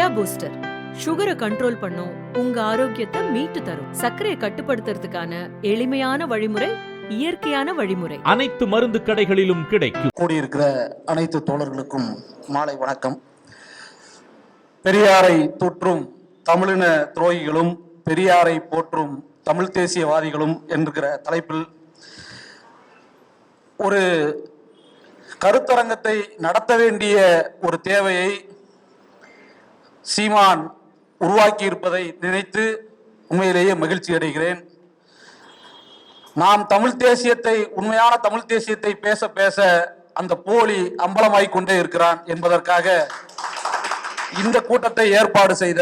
Jaya booster சுகரை control பண்ணும், உங்க ஆரோக்கியத்தை மீட்டு தரும். சர்க்கரையை கட்டுப்படுத்துறதுக்கான எளிமையான வழிமுறை, இயற்கையான வழிமுறை. அனைத்து மருந்து கடைகளிலும் கிடைக்கும். கூடியிருக்கிற அனைத்து தோழர்களுக்கும் மாலை வணக்கம். பெரியாரை தூற்றும் தமிழின துரோகிகளும் பெரியாரை போற்றும் தமிழ் தேசியவாதிகளும் என்கிற தலைப்பில் ஒரு கருத்தரங்கத்தை நடத்த வேண்டிய ஒரு தேவையை சீமான் உருவாக்கி இருப்பதை நினைத்து உண்மையிலேயே மகிழ்ச்சி அடைகிறேன். நாம் தமிழ் தேசியத்தை, உண்மையான தமிழ் தேசியத்தை பேச பேச அந்த போலி அம்பலமாய் கொண்டே இருக்கிறான் என்பதற்காக இந்த கூட்டத்தை ஏற்பாடு செய்த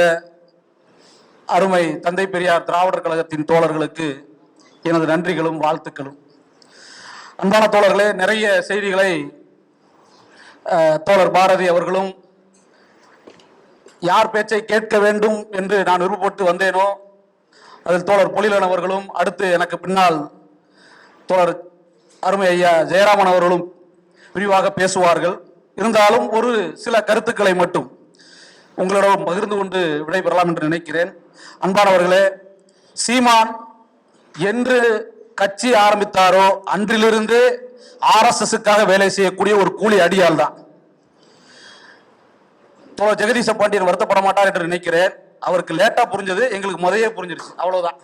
அருமை தந்தை பெரியார் திராவிடர் கழகத்தின் தோழர்களுக்கு எனது நன்றிகளும் வாழ்த்துக்களும். அன்பான தோழர்களே, நிறைய செய்திகளை தோழர் பாரதி அவர்களும் யார் பேச்சை கேட்க வேண்டும் என்று நான் விருப்பப்பட்டு வந்தேனோ அதில் தோழர் பொழிலன் அவர்களும், அடுத்து எனக்கு பின்னால் தோழர் அருமை ஐயா ஜெயராமன் அவர்களும் விரிவாக பேசுவார்கள். இருந்தாலும் ஒரு சில கருத்துக்களை மட்டும் உங்களிடம் பகிர்ந்து கொண்டு விடைபெறலாம் என்று நினைக்கிறேன். அன்பானவர்களே, சீமான் என்று கட்சி ஆரம்பித்தாரோ அன்றிலிருந்து RSSக்காக வேலை செய்யக்கூடிய ஒரு கூலி அடியால் தான். தோழர் ஜெகதீச பாண்டியன் வருத்தப்பட மாட்டார் என்று நினைக்கிறேன். அவருக்கு லேட்டா புரிஞ்சது, எங்களுக்கு முதலே புரிஞ்சிருச்சு, அவ்வளவுதான்.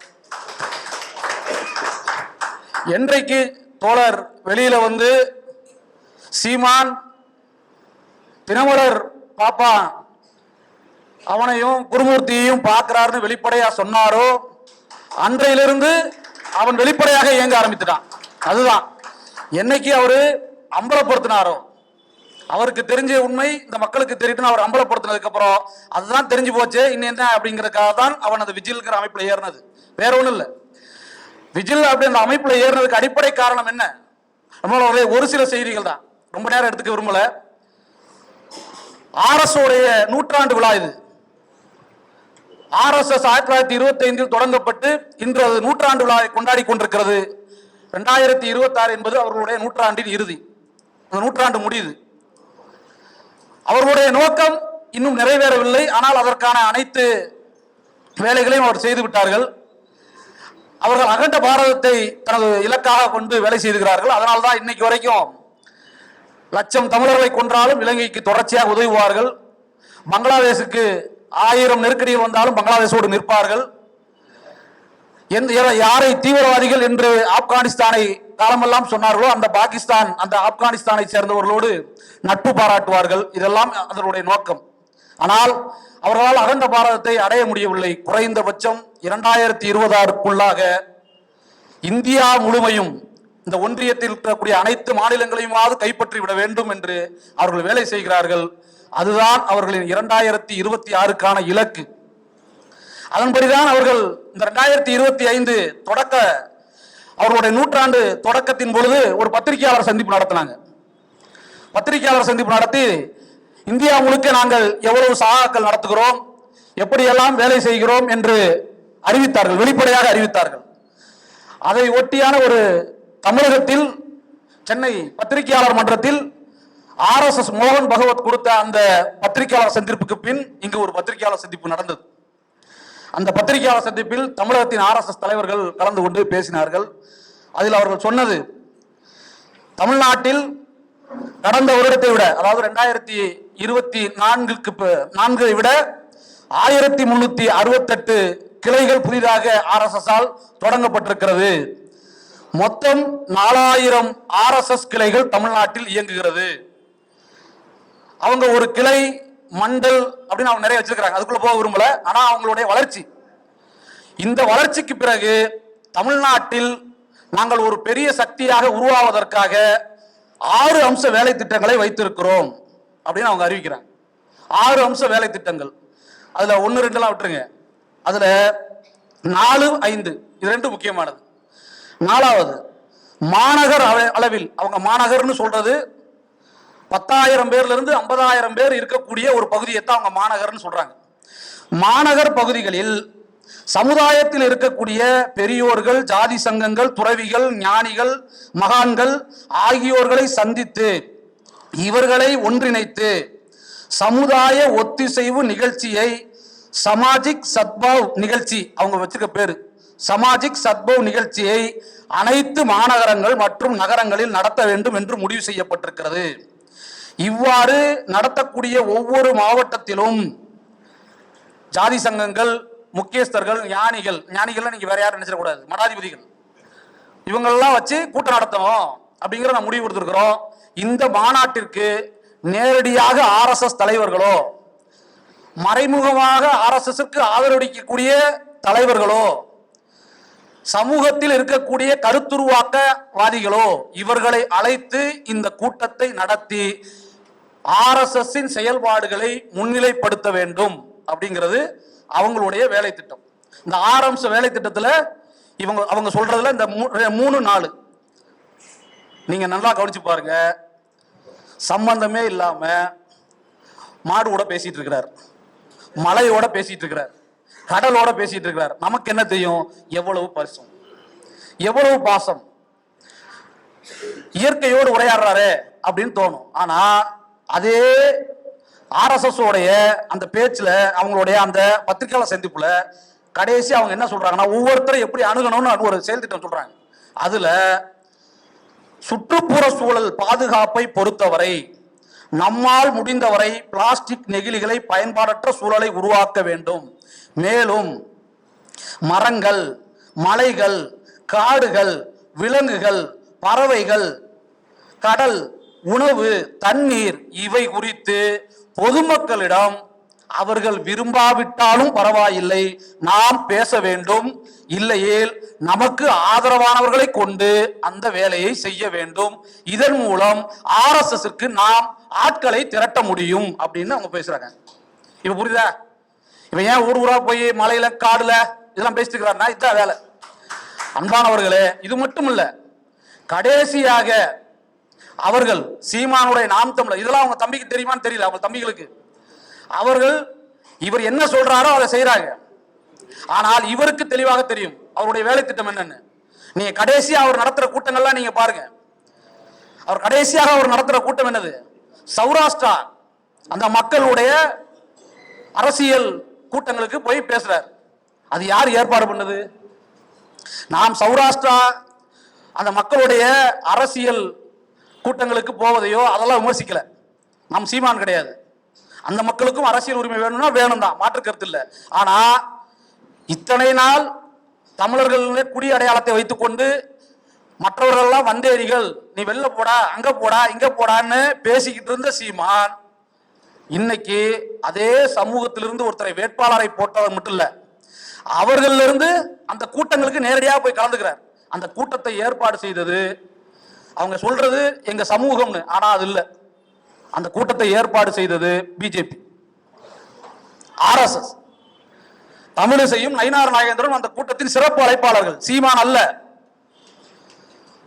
என்றைக்கு தோழர் வெளியில வந்து சீமான் தினமலர் பாப்பா அவனையும் குருமூர்த்தியையும் பார்க்கிறாருன்னு வெளிப்படையா சொன்னாரோ அன்றையிலிருந்து அவன் வெளிப்படையாக இயங்க ஆரம்பித்துட்டான். அதுதான் என்னைக்கு அவரு அம்பலப்படுத்தினாரோ, அவருக்கு தெரிஞ்ச உண்மை இந்த மக்களுக்கு தெரியும், அவர் அம்பலப்படுத்தினதுக்கு அப்புறம் அதுதான் தெரிஞ்சு போச்சு. இன்னும் என்ன அப்படிங்கிறதுக்காக தான் அவன் அந்த விஜில்ங்கிற அமைப்புல ஏறினது, வேற ஒண்ணும் இல்லை. விஜில் அப்படி அந்த அமைப்புல ஏறினதுக்கு அடிப்படை காரணம் என்ன? நம்மளோட ஒரு சில செய்திகள் தான், ரொம்ப நேரம் எடுத்துக்க விரும்பல. RS உடைய நூற்றாண்டு விழா இது. RSS 1925 தொடங்கப்பட்டு இன்று அது நூற்றாண்டு விழாவை கொண்டாடி கொண்டிருக்கிறது. 2026 என்பது அவர்களுடைய நூற்றாண்டின் இறுதி, அந்த நூற்றாண்டு முடியுது. அவர்களுடைய நோக்கம் இன்னும் நிறைவேறவில்லை, ஆனால் அதற்கான அனைத்து வேலைகளையும் அவர் செய்து விட்டார்கள். அவர்கள் அகண்ட பாரதத்தை தனது இலக்காக கொண்டு வேலை செய்துகிறார்கள். அதனால்தான் இன்னைக்கு வரைக்கும் லட்சம் தமிழர்களை கொன்றாலும் இலங்கைக்கு தொடர்ச்சியாக உதவுவார்கள். பங்களாதேஷுக்கு 1000 நெருக்கடிகள் வந்தாலும் பங்களாதேஷோடு நிற்பார்கள். யாரை தீவிரவாதிகள் என்று ஆப்கானிஸ்தானை காலமெல்லாம் சொன்னார்களோ அந்த பாகிஸ்தான், அந்த ஆப்கானிஸ்தானை சேர்ந்தவர்களோடு நட்பு பாராட்டுவார்கள். இதெல்லாம் அதனுடைய நோக்கம். ஆனால் அவர்களால் அகண்ட பாரதத்தை அடைய முடியவில்லை. குறைந்தபட்சம் 2026க்குள்ளாக இந்தியா முழுமையும், இந்த ஒன்றியத்தில் இருக்கக்கூடிய அனைத்து மாநிலங்களையுமாவது கைப்பற்றி விட வேண்டும் என்று அவர்கள் வேலை செய்கிறார்கள். அதுதான் அவர்களின் 2026க்கான இலக்கு. அதன்படிதான் அவர்கள் இந்த 2025 தொடக்க, அவர்களுடைய நூற்றாண்டு தொடக்கத்தின் பொழுது ஒரு பத்திரிகையாளர் சந்திப்பு நடத்தினாங்க. பத்திரிகையாளர் சந்திப்பு நடத்தி இந்தியா முழுக்க நாங்கள் எவ்வளவு சகாக்கள் நடத்துகிறோம், எப்படியெல்லாம் வேலை செய்கிறோம் என்று அறிவித்தார்கள், வெளிப்படையாக அறிவித்தார்கள். அதை ஒட்டியான ஒரு தமிழகத்தில் சென்னை பத்திரிகையாளர் மன்றத்தில் RSS மோகன் பகவத் கொடுத்த அந்த பத்திரிகையாளர் சந்திப்புக்கு பின் இங்கு ஒரு பத்திரிகையாளர் சந்திப்பு நடந்தது. அந்த பத்திரிகையாளர் சந்திப்பில் தமிழகத்தின் RSS தலைவர்கள் கலந்து கொண்டு பேசினார்கள். அதில் அவர்கள் சொன்னது, தமிழ்நாட்டில் கடந்த வருடத்தை விட, அதாவது 2024 விட 1368 கிளைகள் புதிதாக RSS-ஆல் தொடங்கப்பட்டிருக்கிறது. மொத்தம் 4000 RSS கிளைகள் தமிழ்நாட்டில் இயங்குகிறது. அவங்க ஒரு கிளை மண்டல் அப்படின்னு அவங்க நிறைய வச்சிருக்கிறாங்க, அதுக்குள்ள போக விரும்பல. ஆனா அவங்களுடைய வளர்ச்சி, இந்த வளர்ச்சிக்கு பிறகு தமிழ்நாட்டில் நாங்கள் ஒரு பெரிய சக்தியாக உருவாவதற்காக 6 அம்ச வேலை திட்டங்களை வைத்திருக்கிறோம் அப்படின்னு அவங்க அறிவிக்கிறாங்க. 6 அம்ச வேலை திட்டங்கள். அதுல 1, 2 விட்டுருங்க. அதுல 4, 5 இது 2 முக்கியமானது. 4வது மாநகர் அளவில், அவங்க மாநகர்னு சொல்றது 10,000 பேர்ல இருந்து 50,000 பேர் இருக்கக்கூடிய ஒரு பகுதியை தான் அவங்க மாநகர்னு சொல்றாங்க. மாநகர் பகுதிகளில் சமுதாயத்தில் இருக்கக்கூடிய பெரியோர்கள், ஜாதி சங்கங்கள், துறவிகள், ஞானிகள், மகான்கள் ஆகியோர்களை சந்தித்து இவர்களை ஒன்றிணைத்து சமுதாய ஒத்திசைவு நிகழ்ச்சியை சமாஜிக் சத்பாவ் நிகழ்ச்சி, அவங்க வச்சிருக்க பேரு சமாஜிக் சத்பாவ் நிகழ்ச்சியை அனைத்து மாநகரங்கள் மற்றும் நகரங்களில் நடத்த வேண்டும் என்று முடிவு செய்யப்பட்டிருக்கிறது. இவ்வாறு நடத்தக்கூடிய ஒவ்வொரு மாவட்டத்திலும் ஜாதி சங்கங்கள், முக்கியஸ்தர்கள், ஞானிகள் நீங்க வேற யாரும் நினைச்சிடக்கூடாது, மடாதிபதிகள் இவங்களெல்லாம் வச்சு கூட்டம் நடத்தணும் அப்படிங்கிற நான் முடிவு கொடுத்திருக்கிறோம். இந்த மாநாட்டிற்கு நேரடியாக RSS தலைவர்களோ மறைமுகமாக RSSக்கு ஆதரவளிக்கக்கூடிய தலைவர்களோ சமூகத்தில் இருக்கக்கூடிய கருத்துருவாக்கவாதிகளோ இவர்களை அழைத்து இந்த கூட்டத்தை நடத்தி RSSின் செயல்பாடுகளை முன்னிலைப்படுத்த வேண்டும் அப்படிங்கிறது அவங்களுடைய வேலை திட்டம். இந்த 6 அம்ச வேலை திட்டத்தில் அவங்க சொல்றதுல இந்த 3-4 நீங்க நல்லா கவனிச்சு பாருங்க. சம்பந்தமே இல்லாம மாடுவோட பேசிட்டு இருக்கிறார், மலையோட பேசிட்டு இருக்கிறார், கடலோட பேசிட்டு இருக்கிறார். நமக்கு என்ன தெரியும் எவ்வளவு பரிசம், எவ்வளவு பாசம், இயற்கையோடு உரையாடுறாரு அப்படின்னு தோணும். ஆனா அதே RSS உடைய அந்த பேச்சுல, அவங்களுடைய அந்த பத்திரிகையாளர் சந்திப்புல கடைசி அவங்க என்ன சொல்றாங்கன்னா, ஒவ்வொருத்தரும் எப்படி அணுகணும்னு ஒரு செயல் திட்டம் சொல்றாங்க. அதுல சுற்றுப்புற சூழல் பாதுகாப்பை பொறுத்தவரை நம்மால் முடிந்தவரை பிளாஸ்டிக் நெகிழிகளை பயன்பாடற்ற சூழலை உருவாக்க வேண்டும். மேலும் மரங்கள், மலைகள், காடுகள், விலங்குகள், பறவைகள், கடல், உணவு, தண்ணீர் இவை குறித்து பொதுமக்களிடம் அவர்கள் விரும்பாவிட்டாலும் பரவாயில்லை நாம் பேச வேண்டும். இல்லையேல் நமக்கு ஆதரவானவர்களை கொண்டு அந்த வேலையை செய்ய வேண்டும். இதன் மூலம் RSSக்கு நாம் ஆட்களை திரட்ட முடியும் அப்படின்னு அவங்க பேசுறாங்க. இப்ப புரியுதா? இப்ப ஏன் ஊரா போய் மலையில காடுல இதெல்லாம் பேசிட்டு இருக்கிறாருன்னா இதுதான் வேலை. அன்பானவர்களே, இது மட்டும் இல்ல, கடைசியாக அவர்கள் சீமானுடைய நாம் தமிழர், இதெல்லாம் அவங்க தம்பிக்கு தெரியுமான்னு தெரியல, அவங்க தம்பிகளுக்கு அவர்கள் இவர் என்ன சொல்றாரோ அதை செய்யறாங்க. ஆனால் இவருக்கு தெளிவாக தெரியும் அவருடைய வேலை திட்டம் என்னன்னு. நீங்க கடைசியா அவர் நடத்துற கூட்டங்கள்லாம் நீங்க பாருங்க. அவர் கடைசியாக அவர் நடத்துற கூட்டம் என்னது? சௌராஷ்டிரா அந்த மக்களுடைய அரசியல் கூட்டங்களுக்கு போய் பேசுறார். அது யார் ஏற்பாடு பண்ணது? நாம் சௌராஷ்டிரா அந்த மக்களுடைய அரசியல் கூட்டங்களுக்கு போவதையோ அதெல்லாம் விமர்சிக்கல. நாம் சீமான் கிடையாது. அந்த மக்களுக்கும் அரசியல் உரிமை வேணும்னா வேணும் தான், மாற்று கருத்து இல்லை. ஆனா இத்தனை நாள் தமிழர்கள் குடி அடையாளத்தை வைத்துக் கொண்டு மற்றவர்கள்லாம் வந்தேரிகள், நீ வெளில போடா, அங்க போடா, இங்க போடான்னு பேசிக்கிட்டு இருந்த சீமான் இன்னைக்கு அதே சமூகத்திலிருந்து ஒருத்தரை வேட்பாளரை போட்டவர் மட்டும் இல்ல, அவர்களிலிருந்து அந்த கூட்டங்களுக்கு நேரடியாக போய் கலந்துக்கிறார். அந்த கூட்டத்தை ஏற்பாடு செய்தது அவங்க சொல்றது எங்க சமூகம்னு, ஆனா அது இல்ல. அந்த கூட்டத்தை ஏற்பாடு செய்தது பிஜேபி, RSS. தமிழிசையும் நயினார் நாகேந்திரன் அந்த கூட்டத்தின் சிறப்பு அழைப்பாளர்கள், சீமான் அல்ல.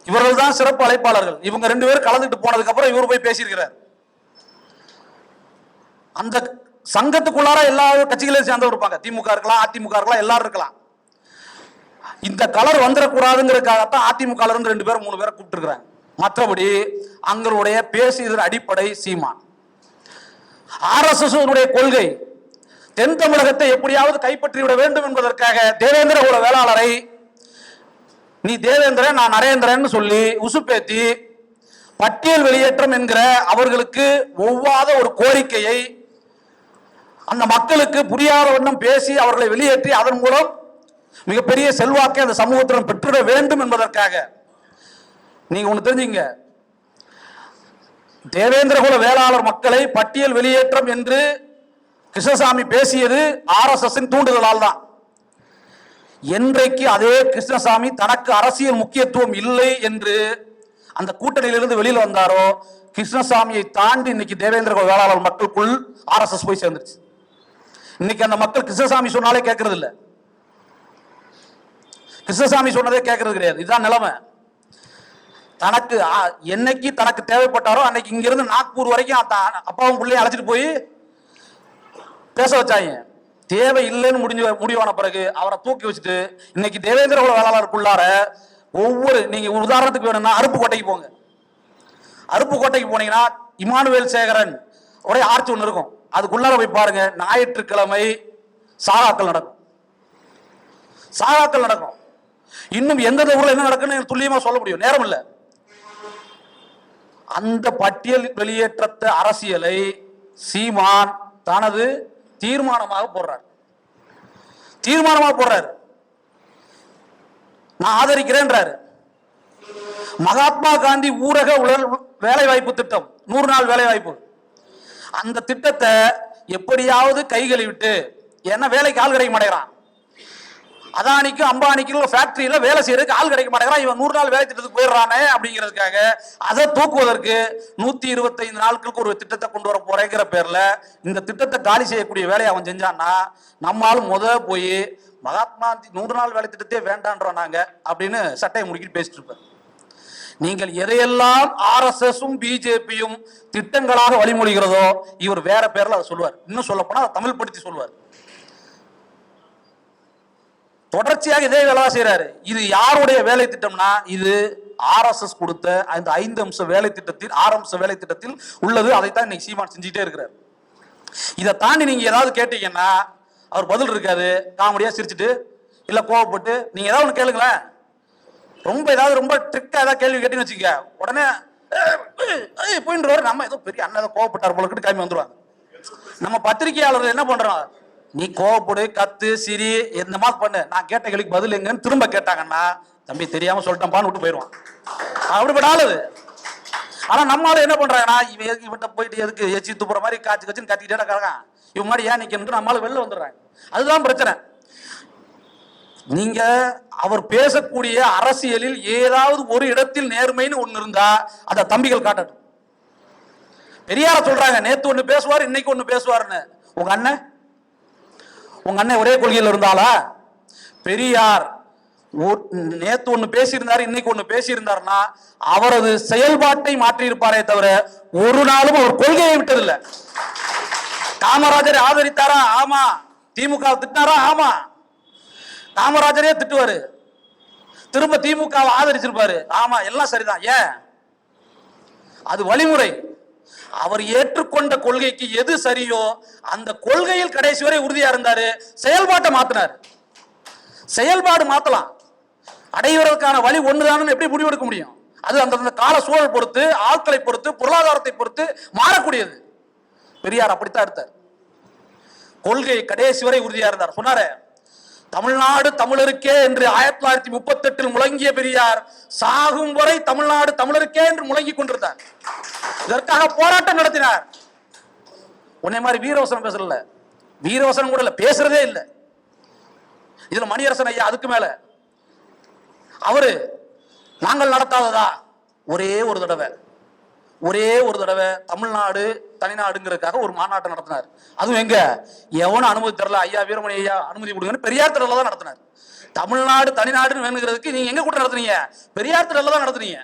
இவர்கள் தான் சிறப்பு அழைப்பாளர்கள். இவங்க 2 பேரும் கலந்துட்டு போனதுக்கு அப்புறம் இவர் போய் பேசியிருக்கிறார். அந்த சங்கத்துக்குள்ளார எல்லா கட்சிகளையும் சேர்ந்தவர் இருப்பாங்க. திமுக இருக்கலாம், அதிமுக இருக்கலாம், எல்லாரும் இருக்கலாம். இந்த கலர் வந்துடக்கூடாதுங்கிறதுக்காகத்தான் அதிமுக இருந்து 2 பேரும் 3 பேரை கூப்பிட்டு இருக்கிறாங்க. மற்றபடி அங்களுடைய பேசியதன் அடிப்படை சீமான். RSS கொள்கை தென் தமிழகத்தை எப்படியாவது கைப்பற்றிவிட வேண்டும் என்பதற்காக தேவேந்திர குல வேளாளரை நீ தேவேந்திரன் நான் நரேந்திரன் சொல்லி உசுப்பேத்தி பட்டியல் வெளியேற்றம் என்கிற அவர்களுக்கு ஒவ்வாத ஒரு கோரிக்கையை அந்த மக்களுக்கு புரியாத வண்ணம் பேசி அவர்களை வெளியேற்றி அதன் மூலம் மிகப்பெரிய செல்வாக்கை அந்த சமூகத்திடம் பெற்றுட வேண்டும் என்பதற்காக. நீங்க ஒண்ணு தெரிஞ்சுங்க, தேவேந்திர குல வேளாளர் மக்களை பட்டியல் வெளியேற்றம் என்று கிருஷ்ணசாமி பேசியது RSSின் தூண்டுதலால் தான். என்றைக்கு அதே கிருஷ்ணசாமி தனக்கு அரசியல் முக்கியத்துவம் இல்லை என்று அந்த கூட்டணியிலிருந்து வெளியில் வந்தாரோ, கிருஷ்ணசாமியை தாண்டி இன்னைக்கு தேவேந்திர குல வேளாளர் மக்களுக்குள் RSS போய் சேர்ந்துருச்சு. இன்னைக்கு அந்த மக்கள் கிருஷ்ணசாமி சொன்னாலே கேட்கறது இல்லை, கிருஷ்ணசாமி சொன்னதே கேட்கறது கிடையாது. இதுதான் நிலைமை. தனக்கு என்னைக்கு தனக்கு தேவைப்பட்டாரோ அன்னைக்கு இங்கிருந்து நாக்பூர் வரைக்கும் அப்பாவும் பிள்ளையும் அழைச்சிட்டு போய் பேச வச்சாங்க. தேவை இல்லைன்னு முடிவான பிறகு அவரை தூக்கி வச்சுட்டு இன்னைக்கு தேவேந்திர குல வேளாளருக்குள்ளார ஒவ்வொரு, நீங்க உதாரணத்துக்கு வேணும்னா அருப்புக்கோட்டைக்கு போங்க. அருப்புக்கோட்டைக்கு போனீங்கன்னா இமானுவேல் சேகரன் ஒரே ஆர்ச்சி ஒன்று இருக்கும், அதுக்குள்ளார போய் பாருங்க, ஞாயிற்றுக்கிழமை சாகாக்கள் நடக்கும். சாகாக்கள் நடக்கும். இன்னும் எந்தெந்த ஊர்ல என்ன நடக்குன்னு துல்லியமா சொல்ல முடியும், நேரம் இல்லை. அந்த பட்டியல் வெளியேற்றத்த அரசியலை சீமான் தனது தீர்மானமாக போடுறார். தீர்மானமாக போடுறார். நான் ஆதரிக்கிறேன்றாரு. மகாத்மா காந்தி ஊரக உடல் வேலை வாய்ப்பு திட்டம், 100 நாள் வேலை வாய்ப்பு, அந்த திட்டத்தை எப்படியாவது கைகளை விட்டு, என்ன வேலைக்கு ஆள் கிடைக்க மாட்டேங்கிறான், அதானிக்கும் அம்பானிக்கும் ஃபேக்டரியில வேலை செய்யறதுக்கு ஆள் கிடைக்க மாட்டேங்கிறான், இவன் 100 நாள் வேலை திட்டத்துக்கு போயிடுறானே அப்படிங்கிறதுக்காக அதை தூக்குவதற்கு 125 நாட்களுக்கு ஒரு திட்டத்தை கொண்டு வர போறேங்கிற பேர்ல இந்த திட்டத்தை காலி செய்யக்கூடிய வேலையை அவன் செஞ்சான்னா, நம்மால் போய் மகாத்மா 100 நாள் வேலை திட்டத்தையே வேண்டான்றோம் நாங்க அப்படின்னு சட்டையை முடிக்கிட்டு பேசிட்டு இருப்பார். நீங்கள் எதையெல்லாம் ஆர்எஸ்எஸும் பிஜேபியும் திட்டங்களாக வழிமொழிகிறதோ இவர் வேற பேர்ல அதை சொல்லுவார். இன்னும் சொல்ல போனா அதை தமிழ் படுத்தி சொல்லுவார். தொடர்ச்சியாக இதே வேலை செய்யறாரு. இது யாருடைய வேலை திட்டம்னா, இது ஆர்எஸ்எஸ் கொடுத்த அந்த 5 அம்ச வேலை திட்டத்தில் 6 அம்ச வேலை திட்டத்தில் உள்ளது. அதைத்தான் இன்னைக்கு சீமான் செஞ்சுட்டே இருக்கிறார். இதை தாண்டி நீங்க ஏதாவது கேட்டீங்கன்னா அவர் பதில் இருக்காது. காமெடியா சிரிச்சுட்டு இல்ல கோவப்பட்டு நீங்க ஏதாவது ஒன்று கேளுங்களேன், ரொம்ப ட்ரிக்கா ஏதாவது கேள்வி கேட்டீங்கன்னு வச்சுக்க, உடனே போயின்றவர் நம்ம ஏதோ பெரிய அண்ணன் ஏதோ கோவப்பட்டார் போல கிளம்பி வந்துருவாங்க. நம்ம பத்திரிகையாளர்கள் என்ன பண்றோம், நீ கோவப்படு, கத்து, சிரி, எந்த மாதிரி பண்ணு, நான் கேட்ட கேள்விக்கு பதில் எங்கன்னு திரும்ப கேட்டாங்கன்னா தம்பி தெரியாம சொல்லிட்டேன்பான்னு விட்டு போயிடுவான். அப்படிப்பட்ட ஆளு. ஆனா நம்மளால என்ன பண்றாங்கன்னா, இவன்கிட்ட போயிட்டு எதுக்கு எச்சி துப்புற மாதிரி காய்ச்சி கச்சின்னு கத்திக்கிட்டே கிடக்கான், இவன் மாதிரி ஏன் நிக்கணும் நம்மளால வெளில வந்துடுறாங்க. அதுதான் பிரச்சனை. நீங்க அவர் பேசக்கூடிய அரசியலில் ஏதாவது ஒரு இடத்தில் நேர்மைன்னு ஒண்ணு இருந்தா அத தம்பிகள் காட்டட்டும். பெரியார சொல்றாங்க, நேத்து ஒண்ணு பேசுவார் இன்னைக்கு ஒண்ணு பேசுவாருன்னு. உங்க அண்ணன் ஒரே கொள்கையில் இருந்தாலா? பெரியார் நேத்து ஒண்ணு பேசியிருந்தாரு இன்னைக்கு ஒண்ணு பேசியிருந்தாருன்னா அவரது செயல்பாட்டை மாற்றி இருப்பாரே தவிர ஒரு நாளும் அவர் கொள்கையை விட்டதில்லை. காமராஜரை ஆதரித்தாரா? ஆமா. திமுக திட்டினாரா? ஆமா. காமராஜரே திட்டுவாரு, திரும்ப திமுக ஆதரிச்சிருப்பாரு. ஆமா, எல்லாம் சரிதான். ஏன்? அது வழிமுறை. அவர் ஏற்றுக்கொண்ட கொள்கைக்கு எது சரியோ அந்த கொள்கையில் கடைசி வரை உறுதியா இருந்தாரு. செயல்பாட்டை மாத்தினார். செயல்பாடு மாத்தலாம், அடைவதற்கான வழி ஒண்ணுதான் எப்படி முடிவெடுக்க முடியும்? அது அந்த கால சூழல் பொறுத்து, ஆட்களை பொறுத்து, பொருளாதாரத்தை பொறுத்து மாறக்கூடியது. பெரியார் அப்படித்தான் எடுத்தார். கொள்கை கடைசி வரை உறுதியா இருந்தார். சொன்னாரு, தமிழ்நாடு தமிழருக்கே என்று 1938 முழங்கிய பெரியார் சாகும் வரை தமிழ்நாடு தமிழருக்கே என்று முழங்கி கொண்டிருந்தார். இதற்காக போராட்டம் நடத்தினார். உன்னை மாதிரி வீரவசனம் பேசல, வீரவசனம் கூட இல்ல, பேசுறதே இல்லை. இதுல மணியரசன் ஐயா அதுக்கு மேல அவரு நாங்கள் நடத்தாததா ஒரே ஒரு தடவை தமிழ்நாடு தனிநாடுங்கிறதுக்காக ஒரு மாநாட்டை நடத்தினார். அதுவும் எங்க, எவனும் அனுமதி தரல. ஐயா வீரமணி ஐயா அனுமதி கொடுங்கன்னு பெரியார் திடல்ல தான் நடத்தினார். தமிழ்நாடு தனிநாடுன்னு வேணுங்கிறதுக்கு நீங்க எங்க கூட நடத்துனீங்க? பெரியார் திடல்ல தான் நடத்துனீங்க.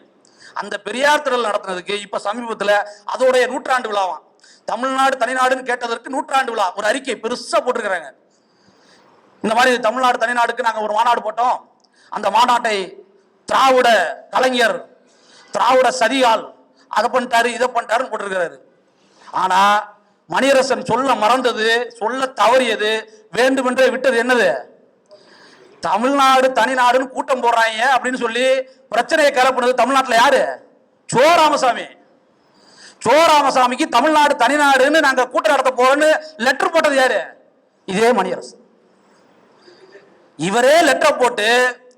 அந்த பெரியார் திடல் நடத்தினதுக்கு இப்ப சமீபத்துல அதோடைய 100ஆண்டு விழாவாம். தமிழ்நாடு தனிநாடுன்னு கேட்டதற்கு 100ஆண்டு விழா ஒரு அறிக்கை பெருசா போட்டிருக்கிறாங்க. இந்த மாதிரி தமிழ்நாடு தனிநாடுக்கு நாங்க ஒரு மாநாடு போட்டோம், அந்த மாநாட்டை திராவிட கலைஞர் திராவிட சதிகால் அதை பண்ணிட்டாரு இதை பண்ணிட்டாருன்னு போட்டிருக்கிறாரு. ஆனா மணியரசன் சொல்ல மறந்தது, சொல்ல தவறியது, வேண்டுமென்றே விட்டது என்னது? தமிழ்நாடு தனிநாடுன்னு கூட்டம் போடுறாங்க அப்படின்னு சொல்லி பிரச்சனையை கிளப்புனது தமிழ்நாட்டில் யாரு? சோ ராமசாமிக்கு தமிழ்நாடு தனிநாடுன்னு நாங்க கூட்டம் நடத்த போறோம்னு லெட்டர் போட்டது யாரு? இதே மணியரசன். இவரே லெட்டர் போட்டு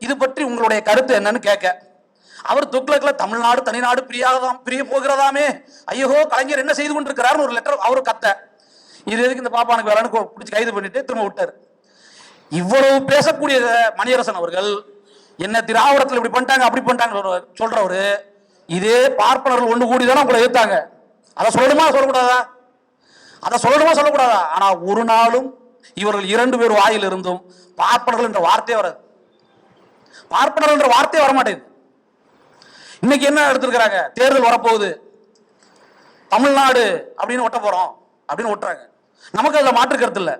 இது பற்றி உங்களுடைய கருத்து என்னன்னு கேட்க, அவர் துக்ளக்ல தமிழ்நாடு தனிநாடு பிரிய போகிறதாமே, ஐயோ கலைஞர் என்ன செய்து கொண்டிருக்கிறார் ஒரு லெட்டர் அவரு கத்த. இது எதுக்கு இந்த பாப்பானுக்கு வேலைன்னு பிடிச்சி கைது பண்ணிட்டு திரும்ப விட்டார். இவ்வளவு பேசக்கூடிய மணியரசன் அவர்கள் என்ன திராவிடத்தில் இப்படி பண்ணிட்டாங்க அப்படி பண்ணிட்டாங்க சொல்றவரு, இதே பார்ப்பனர்கள் ஒண்ணு கூடிதானே உங்களை எதிர்த்தாங்க. அதை சொல்லணுமா சொல்லக்கூடாதா? ஆனா ஒரு நாளும் இவர்கள் 2 பேர் வாயில் இருந்தும் பார்ப்பனர்கள் என்ற வார்த்தையே வராது. பார்ப்பனர்கள் என்ற வார்த்தையே வரமாட்டேங்குது. இன்னைக்கு என்ன எடுத்திருக்கிறாங்க? தேர்தல் வரப்போகுது, தமிழ்நாடு அப்படின்னு ஒட்ட போறோம் அப்படின்னு ஒட்டுறாங்க. நமக்கு அதுல மாற்று கருத்து இல்லை.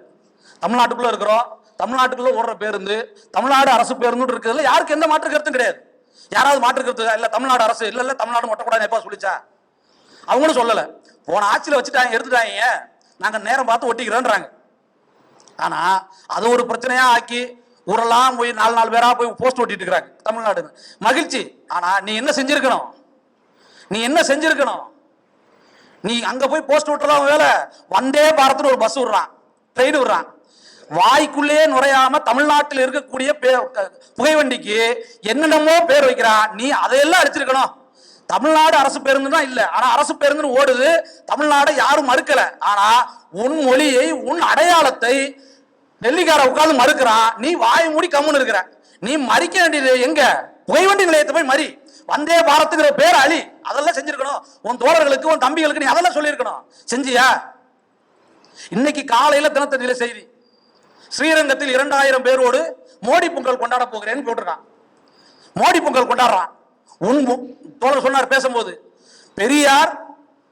தமிழ்நாட்டுக்குள்ள இருக்கிறோம், தமிழ்நாட்டுக்குள்ள ஓடுற பேருந்து தமிழ்நாடு அரசு பேருந்து இருக்கிறதுல யாருக்கு எந்த மாற்று கருத்தும் கிடையாது. யாராவது மாற்று கருத்து இல்ல தமிழ்நாடு அரசு இல்ல தமிழ்நாடு ஒட்டக்கூடாது எப்ப சொல்லிச்சா? அவங்களும் சொல்லல, போன ஆட்சியில் வச்சுட்டாங்க, எடுத்துட்டாங்க, நாங்க நேரம் பார்த்து ஒட்டிக்கிறோன்றாங்க. ஆனா அது ஒரு பிரச்சனையா ஆக்கி ஊரெல்லாம் போய் 4 பேரா போய் போஸ்ட் ஒட்டிட்டு இருக்கிறாங்க தமிழ்நாடு. மகிழ்ச்சி. ஆனா நீ என்ன செஞ்சிருக்கணும்? நீ அங்க போய் போஸ்ட் விட்டுறலாம் வேலை. வந்தே பாரத்னு ஒரு பஸ் விடுறான், ட்ரெயின் விடுறான், வாய்க்குள்ளே நுழையாம தமிழ்நாட்டில் இருக்கக்கூடிய புகைவண்டிக்கு என்னென்னமோ பேர் வைக்கிறான். நீ அதையெல்லாம் அடிச்சிருக்கணும். தமிழ்நாடு அரசு பேருந்து தான் இல்ல, ஆனா அரசு பேருந்து ஓடுது, தமிழ்நாடு யாரும் மறுக்கல. ஆனா உன் மொழியை, உன் அடையாளத்தை டெல்லிக்கார உட்கார்ந்து மறுக்கிறான். நீ வாய் மூடி கம்முன்னு இருக்கிற. நீ மறிக்க வேண்டியது எங்க? புகைவண்டி நிலையத்தை போய் மறி. வந்தே பாரத்துங்கிற பேர் அழி. அதெல்லாம் செஞ்சிருக்கணும். உன் தோழர்களுக்கு, உன் தம்பிகளுக்கு நீ அதெல்லாம் சொல்லியிருக்கணும். செஞ்சியா? இன்னைக்கு காலையில தினத்தந்தியில செய்தி, ஸ்ரீரங்கத்தில் 2000 பேரோடு மோடி பொங்கல் கொண்டாட போகிறேன்னு போட்டிருக்கான். மோடி பொங்கல் கொண்டாடுறான். உன் தோழர் சொன்னார் பேசும்போது, பெரியார்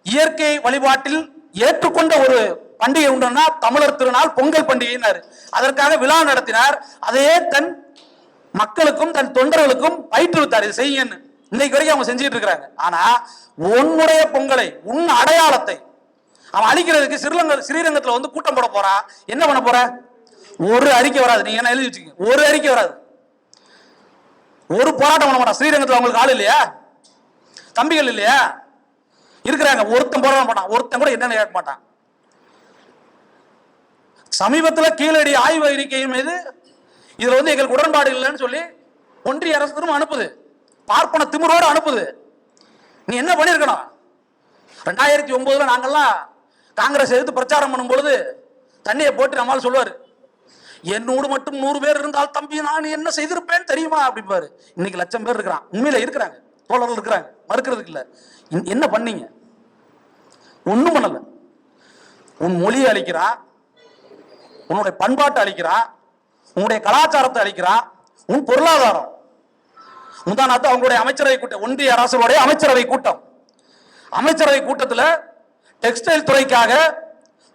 இயற்கை வழிபாட்டில் ஏற்றுக்கொண்ட ஒரு பண்டிகை உண்டுன்னா தமிழர் திருநாள் பொங்கல் பண்டிகைன்னாரு. அதற்காக விழா நடத்தினார். அதையே தன் மக்களுக்கும் தன் தொண்டர்களுக்கும் பயிற்றுவித்தார், இது செய்யுன்னு. இன்னைக்கு வரைக்கும் அவங்க செஞ்சுட்டு இருக்கிறாங்க. ஆனா உன்னுடைய பொங்கலை, உன் அடையாளத்தை அவன் அழிக்கிறதுக்கு ஸ்ரீரங்கத்துல வந்து கூட்டம் போட போறான். என்ன பண்ண போற? ஒரு அறிக்கை வராது. நீங்க என்ன எழுதி வச்சுக்கீங்க, ஒரு அறிக்கை வராது, ஒரு போராட்டம் பண்ண மாட்டான். ஸ்ரீரங்கத்தில் அவங்களுக்கு ஆள் இல்லையா? தம்பிகள் இல்லையா? இருக்கிறாங்க. ஒருத்தன் போராட்டம் பண்ணான், ஒருத்தன் கூட என்ன கேட்க மாட்டான். சமீபத்தில் கீழடி ஆய்வு அறிக்கையின் மீது இதுல வந்து எங்களுக்கு உடன்பாடு இல்லைன்னு சொல்லி ஒன்றிய அரசு திரும்ப அனுப்புது, பார்ப்பன திமிரோடு அனுப்புது. நீ என்ன பண்ணிருக்கணும்? 2009 நாங்கெல்லாம் காங்கிரஸ் எதிர்த்து பிரச்சாரம் பண்ணும் பொழுது தண்ணியை போட்டு நம்மால் சொல்லுவாரு, என்னோடு மட்டும் 100 பேர் இருந்தால் தம்பி நான் என்ன செய்திருப்பேன் தெரியுமா அப்படிப்பாரு. இன்னைக்கு 1,00,000 பேர் இருக்கிறான். உண்மையில இருக்கிறாங்க, தோழர்கள் இருக்கிறாங்க, மறுக்கிறதுக்கு இல்ல. என்ன பண்ணீங்க? ஒண்ணும் பண்ணல. உன் மொழியை அழிக்கிறான், உன்னுடைய பண்பாட்டை அழிக்கிறான், உன்னுடைய கலாச்சாரத்தை அழிக்கிறான், உன் பொருளாதாரம். முந்தானாத்து அவங்களுடைய அமைச்சரவை கூட்டம், ஒன்றிய அரசுடைய அமைச்சரவை கூட்டம், அமைச்சரவை கூட்டத்தில் டெக்ஸ்டைல் துறைக்காக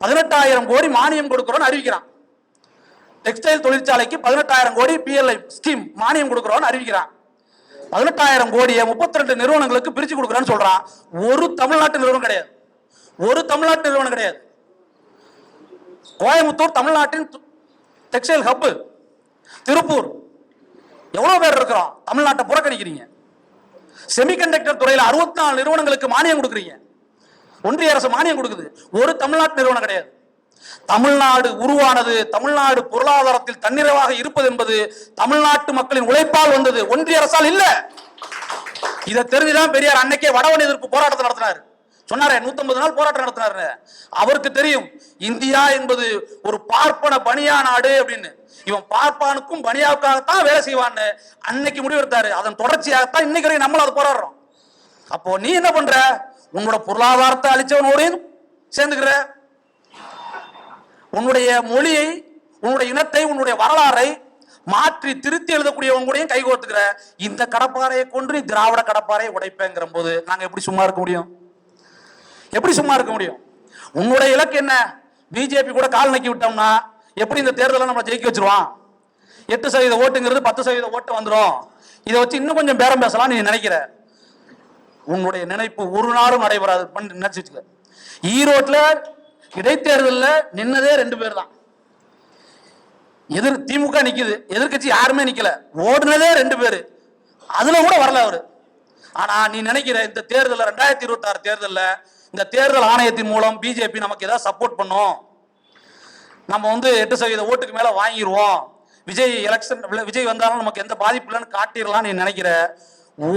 18,000 கோடி மானியம் கொடுக்கிறோன்னு அறிவிக்கிறான். டெக்ஸ்டைல் தொழிற்சாலைக்கு 18,000 கோடி PLI ஸ்கீம் மானியம் கொடுக்கிறோன்னு அறிவிக்கிறான். 18,000 கோடியை 32 நிறுவனங்களுக்கு பிரிச்சு கொடுக்குறான்னு சொல்றான். ஒரு தமிழ்நாட்டு நிறுவனம் கிடையாது, ஒரு தமிழ்நாட்டு நிறுவனம் கிடையாது. கோயம்புத்தூர் தமிழ்நாட்டின் டெக்ஸ்டைல் ஹப், திருப்பூர், எவ்வளவு பேர் இருக்கிறோம்? தமிழ்நாட்டை புறக்கணிக்கிறீங்க. செமிகண்டக்டர் துறையில் 64 நிறுவனங்களுக்கு மானியம் கொடுக்குறீங்க. ஒன்றிய அரசு மானியம் கொடுக்குது, ஒரு தமிழ்நாட்டு நிறுவனம் கிடையாது. தமிழ்நாடு உருவானது, தமிழ்நாடு பொருளாதாரத்தில் தன்னிறைவாக இருப்பது என்பது தமிழ்நாட்டு மக்களின் உழைப்பால் வந்தது, ஒன்றிய அரசால் இல்ல. இதை தெரிஞ்சுதான் பெரியார் அன்னைக்கே வடவன் எதிர்ப்பு போராட்டத்தை நடத்தினார். சொன்னாரு 150 நாள் போராட்டம் நடத்தினாரு. அவருக்கு தெரியும் இந்தியா என்பது ஒரு பார்ப்பன பனியா நாடு அப்படின்னு. இவன் பார்ப்பானுக்கும் பனியாவுக்காகத்தான் வேலை செய்வான்னு அன்னைக்கு முடிவெடுத்தாரு. அதன் தொடர்ச்சியாகத்தான் இன்னைக்கு வரைக்கும் நம்மள அது போராடுறோம். அப்போ நீ என்ன பண்ற? உன்னோட பொருளாதாரத்தை அழிச்சவனோடையும் சேர்ந்துக்கிற, உன்னுடைய மொழியை, உன்னுடைய இனத்தை, உன்னுடைய வரலாறை மாற்றி திருத்தி எழுதக்கூடியவங்க கூடயும் கைகோர்த்துக்கிற. இந்த கடப்பாறையை கொண்டு நீ திராவிட கடப்பாறையை உடைப்பேங்கிற போது நாங்க எப்படி சும்மா இருக்க முடியும்? எப்படி சும்மா இருக்க முடியும்? உன்னுடைய இலக்கு என்ன? பிஜேபி கூட கால் நக்கி விட்டோம்னா எப்படி இந்த தேர்தலை நம்ம ஜெயிக்க வச்சிருவான்? 8% ஓட்டுங்கிறது 10% ஓட்டு வந்துடும். இதை வச்சு இன்னும் கொஞ்சம் பேரம் பேசலாம் நீ நினைக்கிற. உன்னுடைய நினைப்பு ஒரு நாளும் நடைபெறாது. நினைச்சுக்க. ஈரோட்ல இடைத்தேர்தலில் நின்னதே 2 பேர் தான். திமுக நிக்குது, எதிர்கட்சி யாருமே நிக்கல. ஓடுனதே 2 பேரு, அதுல கூட வரல அவரு. ஆனா நீ நினைக்கிற இந்த தேர்தல் 2026 தேர்தலில் இந்த தேர்தல் ஆணையத்தின் மூலம் பிஜேபி நமக்கு ஏதாவது சப்போர்ட் பண்ணும், நம்ம 8% ஓட்டுக்கு மேல வாங்கிடுவோம், விஜய் வந்தாலும் நமக்கு எந்த பாதிப்பு இல்லைன்னு காட்டிடலாம் நீ நினைக்கிற.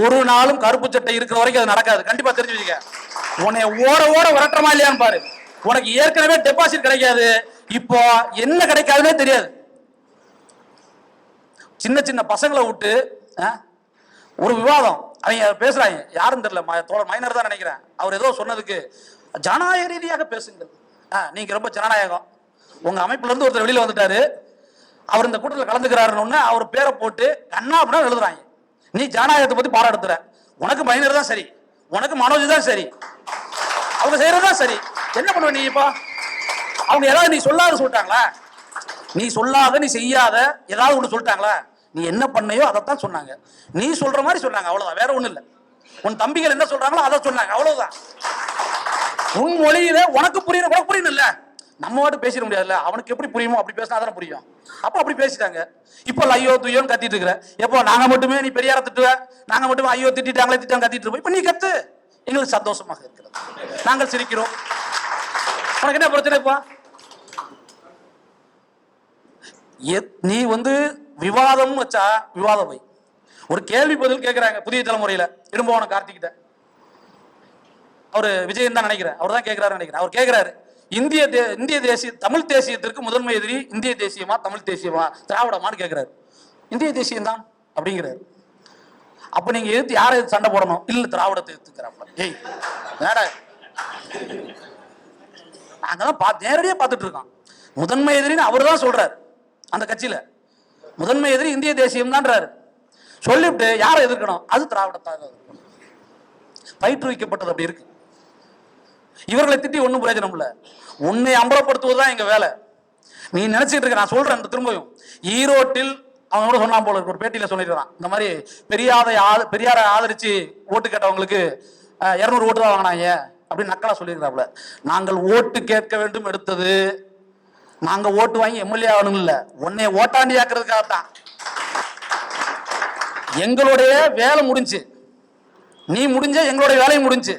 ஒரு நாளும் கருப்பு சட்டை இருக்கிற வரைக்கும் அது நடக்காது. கண்டிப்பா தெரிஞ்சு வச்சுக்க. உன்னை ஓட ஓட விரட்டுறமா இல்லையான்னு பாரு. உனக்கு ஏற்கனவே டெபாசிட் கிடைக்காது, இப்போ என்ன கிடைக்காதுன்னே தெரியாது. சின்ன சின்ன பசங்களை விட்டு ஒரு விவாதம் அவங்க பேசுறாங்க, யாரும் தெரியல, தோழர் மைனர் தான் நினைக்கிறேன். அவர் ஏதோ சொன்னதுக்கு ஜனநாயக ரீதியாக பேசுங்கள், நீங்க ரொம்ப ஜனநாயகம், உங்க அமைப்புல இருந்து ஒருத்தர் வெளியில வந்துட்டாரு, அவர் இந்த கூட்டத்தில் கலந்துக்கிறாருன்னு அவர் பேரை போட்டு கண்ணா அப்படின்னா எழுதுறாங்க. நீ ஜனநாயகத்தை பத்தி பாராட்டுற, உனக்கு மைனர் தான் சரி, உனக்கு மனோஜ் தான் சரி, அவங்க செய்யறதுதான் சரி. என்ன பண்ணுவ நீ? இப்போ அவங்க ஏதாவது நீ சொல்லாத சொல்லிட்டாங்களா? நீ சொல்லாத, நீ செய்யாத ஏதாவது ஒன்று சொல்லிட்டாங்களா? நீ என்ன பண்ணையோ அதைத்தான் சொன்னாங்க. நீ சொல்ற மாதிரி சொன்னாங்க, அவ்வளவுதான், வேற ஒண்ணும் இல்லை. உன் தம்பிகள் என்ன சொல்றாங்களோ அதை சொன்னாங்க, அவ்வளவுதான். உன் மொழியில உனக்கு புரியணும், உனக்கு புரியணும் இல்ல, நம்ம வாட்டு பேசிட முடியாதுல்ல, அவனுக்கு எப்படி புரியுமோ அப்படி பேசினா தானே புரியும். அப்ப அப்படி பேசிட்டாங்க. இப்போ ஐயோ துயோன்னு கத்திட்டு இருக்கிற, எப்போ நாங்க மட்டுமே நீ பெரியார திட்டுவ, நாங்க மட்டுமே ஐயோ திட்டாங்களே திட்டாங்க கத்திட்டு இருப்போம். இப்ப நீ கத்து, எங்களுக்கு சந்தோஷமாக இருக்கிறது, நாங்கள் சிரிக்கிறோம். உனக்கு என்ன பிரச்சனை? இப்போ நீ விவாதம் வச்சா விவாதம் வை. ஒரு கேள்வி பதில் கேட்கிறாங்க புதிய தலைமுறையில இடும்போன கார்த்திகிட்ட, அவரு விஜயன் தான் நினைக்கிறேன், அவர் தான் கேட்கிறாரு நினைக்கிறேன். அவர் கேட்கிறாரு, இந்திய தேசிய தமிழ் தேசியத்திற்கு முதன்மை எதிரி இந்திய தேசியமா தமிழ் தேசியமா திராவிடமான்னு கேட்கிறாரு. இந்திய தேசியம் தான் அப்படிங்கிறாரு. அப்ப நீங்க எதிர்த்து யாரை எதிர்த்து சண்டை போடணும்? இல்ல திராவிடத்தை எதிர்த்துக்கிறாப்ல. ஏய் வேற, நாங்கதான் நேரடியா பார்த்துட்டு இருக்கோம். முதன்மை எதிரின்னு அவர் தான் சொல்றாரு. அந்த கட்சியில முதன்மை எதிரி இந்திய தேசியம் தான்றாரு. சொல்லிவிட்டு யாரை எதிர்க்கணும்? அது திராவிடத்தாக பயிற்றுவிக்கப்பட்டது அப்படி இருக்கு. இவர்களை திட்டி ஒன்றும் பிரயோஜனம் இல்லை. உன்னை அம்பலப்படுத்துவதுதான் எங்க வேலை. நீ நினைச்சிட்டு இருக்க, நான் சொல்றேன் திரும்பியும். ஈரோட்டில் அவன் கூட சொன்னான் போல ஒரு பேட்டியில சொல்லிடுறான், இந்த மாதிரி பெரியாரை ஆதரிச்சு ஓட்டு கேட்டவங்களுக்கு 200 ஓட்டு தான் வாங்கினாங்க அப்படின்னு நக்கலா சொல்லியிருக்கிறாப்ல. நாங்கள் ஓட்டு கேட்க வேண்டும் எடுத்தது, நாங்க ஓட்டு வாங்கி எம்எல்ஏ ஆகணும் இல்ல, உன்னை ஓட்டாண்டி ஆக்குறதுக்காகத்தான். எங்களுடைய வேலை முடிஞ்சு, நீ முடிஞ்ச எங்களுடைய வேலையும் முடிஞ்சு.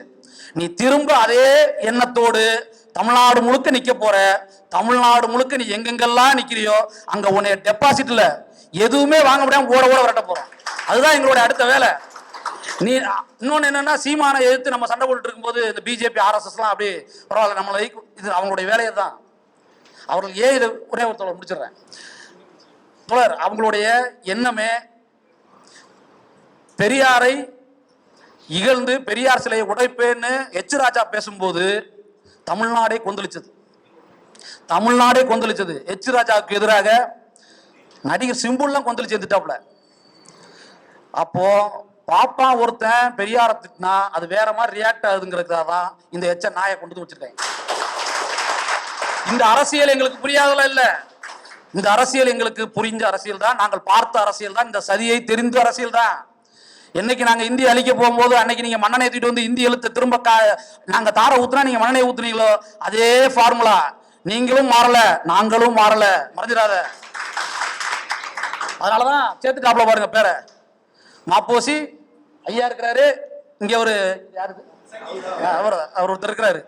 நீ திரும்ப அதே எண்ணத்தோடு தமிழ்நாடு முழுக்க நிக்க போற. தமிழ்நாடு முழுக்க நீ எங்கெங்கெல்லாம் நிக்கிறியோ அங்க உன்னை டெபாசிட்ல எதுவுமே வாங்க முடியாம ஓட ஓட விரட்ட போறோம். அதுதான் எங்களுடைய அடுத்த வேலை. நீ இன்னொன்னு என்னன்னா, சீமானை எதிர்த்து நம்ம சண்டை போட்டு இருக்கும்போது இந்த பிஜேபி RSS எல்லாம் அப்படி பரவாயில்ல, நம்மளை இது அவங்களுடைய வேலையை தான். அவர்கள் ஏன் இதை ஒரே ஒரு முடிச்சிடுறேன் தோழர், அவங்களுடைய எண்ணமே பெரியாரை இகழ்ந்து பெரியார் சிலையை உடைப்பேன்னு ராஜா பேசும்போது தமிழ்நாடே கொந்தளிச்சது. தமிழ்நாடே கொந்தளிச்சது. ராஜாவுக்கு எதிராக நடிகர் சிம்புல்லாம் கொந்தளிச்சு எழுந்துட்டாப்ல. அப்போ பாப்பா ஒருத்தன் பெரியார திட்டினா அது வேற மாதிரி ரியாக்ட் ஆகுதுங்கிறதுக்காக தான் இந்த நாயை கொண்டு வச்சிருக்காங்க. இந்த அரசியல் எங்களுக்கு புரியாதல இல்ல, இந்த அரசியல் எங்களுக்கு புரிஞ்ச அரசியல் தான், நாங்கள் பார்த்த அரசியல் தான், இந்த சதியை தெரிந்த அரசியல் தான். என்னைக்கு நாங்க இந்திய அழிக்க போகும்போது அன்னைக்கு நீங்க மண்ணெண்ணை தூக்கிட்டு வந்து இந்திய எழுத்து திரும்ப நாங்க தார ஊத்துனா நீங்க மண்ணெண்ணை ஊத்துனீங்களோ அதே ஃபார்முலா. நீங்களும் மாறல, நாங்களும் மாறல, மறந்துடாத. அதனாலதான் சேர்த்துட்டாப்ல பாருங்க பேரை. மாப்போசி ஐயா இருக்கிறாரு, இங்க ஒரு அவர் ஒருத்தர் இருக்கிறாரு,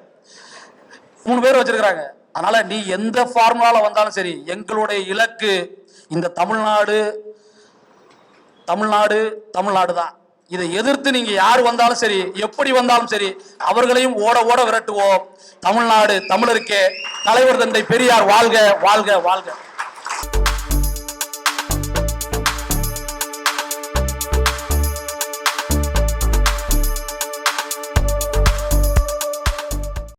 3 பேர் வச்சிருக்கிறாங்க. அதனால நீ எந்த ஃபார்முலால வந்தாலும் சரி, எங்களுடைய இலக்கு இந்த தமிழ்நாடு தான். இதை எதிர்த்து நீங்க யார் வந்தாலும் சரி, எப்படி வந்தாலும் சரி, அவர்களையும் ஓட ஓட விரட்டுவோம். தமிழ்நாடு தமிழருக்கே. தலைவர் தந்தை பெரியார் வாழ்க வாழ்க வாழ்க.